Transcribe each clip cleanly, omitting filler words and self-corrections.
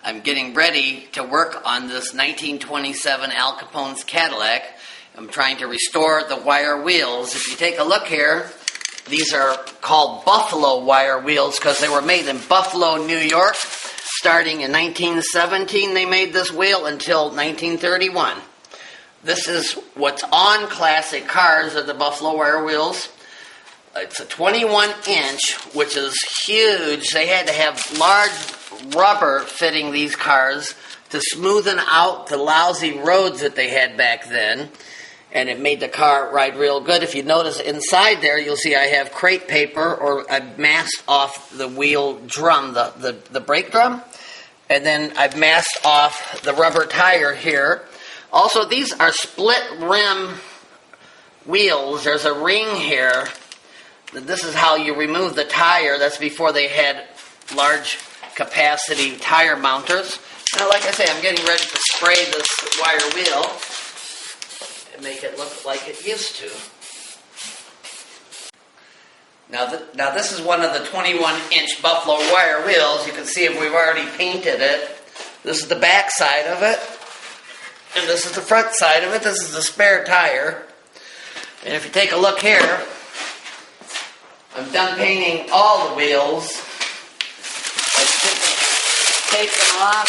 I'm getting ready to work on this 1927 Al Capone's Cadillac. I'm trying to restore the wire wheels. If you take a look here, these are called Buffalo wire wheels because they were made in Buffalo, New York. Starting in 1917, they made this wheel until 1931. This is what's on classic cars are the Buffalo wire wheels. It's a 21-inch, which is huge. They had to have large rubber fitting these cars to smoothen out the lousy roads that they had back then. And it made the car ride real good. If you notice inside there, you'll see I have crepe paper, or I've masked off the wheel drum, the brake drum. And then I've masked off the rubber tire here. Also, these are split rim wheels. There's a ring here. This is how you remove the tire. That's before they had large capacity tire mounters. Now, like I say, I'm getting ready to spray this wire wheel and make it look like it used to. Now this is one of the 21-inch Buffalo wire wheels. You can see we've already painted it. This is the back side of it. And this is the front side of it. This is the spare tire. And if you take a look here, I'm done painting all the wheels. I took the tape them off.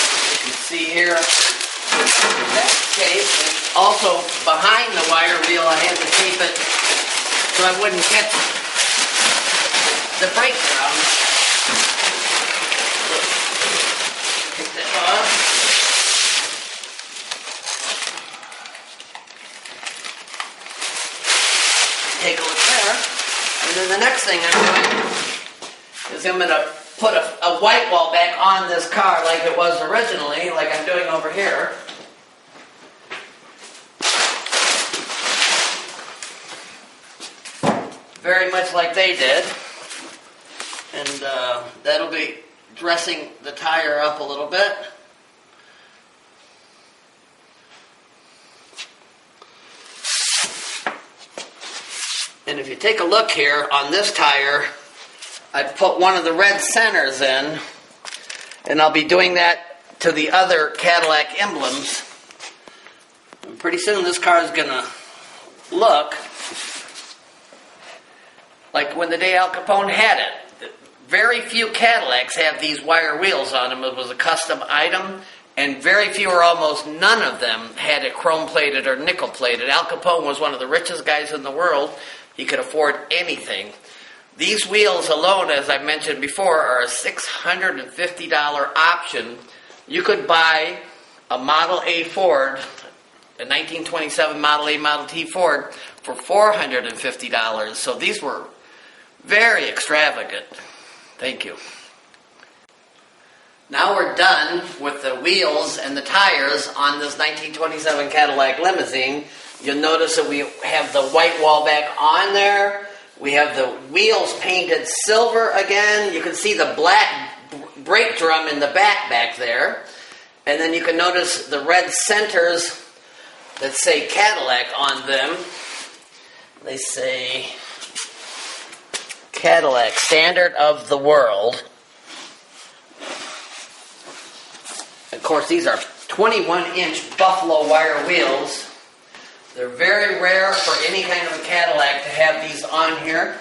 And you can see here, that tape. And also, behind the wire wheel, I had to tape it so I wouldn't catch the brake drum. Take that off. Take a look there. And then the next thing I'm doing is I'm going to put a white wall back on this car like it was originally, like I'm doing over here. Very much like they did. And that'll be dressing the tire up a little bit. And if you take a look here on this tire, I've put one of the red centers in, and I'll be doing that to the other Cadillac emblems. And pretty soon this car is going to look like when the day Al Capone had it. Very few Cadillacs have these wire wheels on them. It was a custom item, and very few or almost none of them had it chrome-plated or nickel-plated. Al Capone was one of the richest guys in the world. He could afford anything. These wheels alone, as I mentioned before, are a $650 option. You could buy a Model A Ford, a 1927 Model A Model T Ford, for $450. So these were very extravagant. Thank you. Now we're done with the wheels and the tires on this 1927 Cadillac Limousine. You'll notice that we have the white wall back on there. We have the wheels painted silver again. You can see the black brake drum in the back there. And then you can notice the red centers that say Cadillac on them. They say Cadillac, standard of the world. Of course, these are 21-inch Buffalo wire wheels. They're very rare for any kind of a Cadillac to have these on here.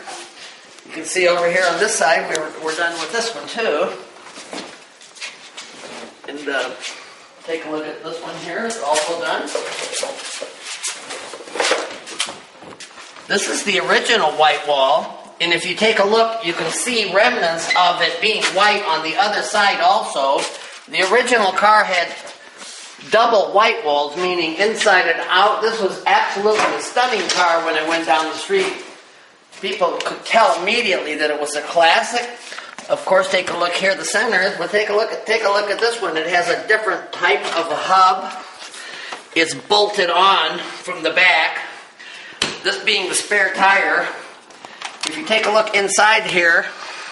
You can see over here on this side, we're done with this one too. And take a look at this one here. It's also done. This is the original white wall. And if you take a look, you can see remnants of it being white on the other side also. The original car had double white walls, meaning inside and out. This was absolutely a stunning car when it went down the street. People could tell immediately that it was a classic. Of course, take a look here, the centers. But take a look at this one. It has a different type of a hub. It's bolted on from the back. This being the spare tire. If you take a look inside here,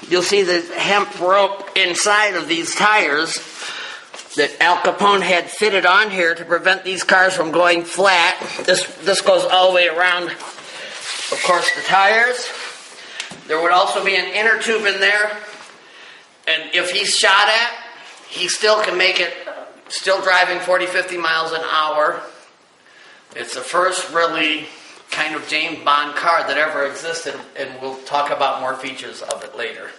you'll see the hemp rope inside of these tires that Al Capone had fitted on here to prevent these cars from going flat. This goes all the way around, of course, the tires. There would also be an inner tube in there, and if he's shot at, he still can make it, still driving 40, 50 miles an hour. It's the first really kind of James Bond car that ever existed, and we'll talk about more features of it later.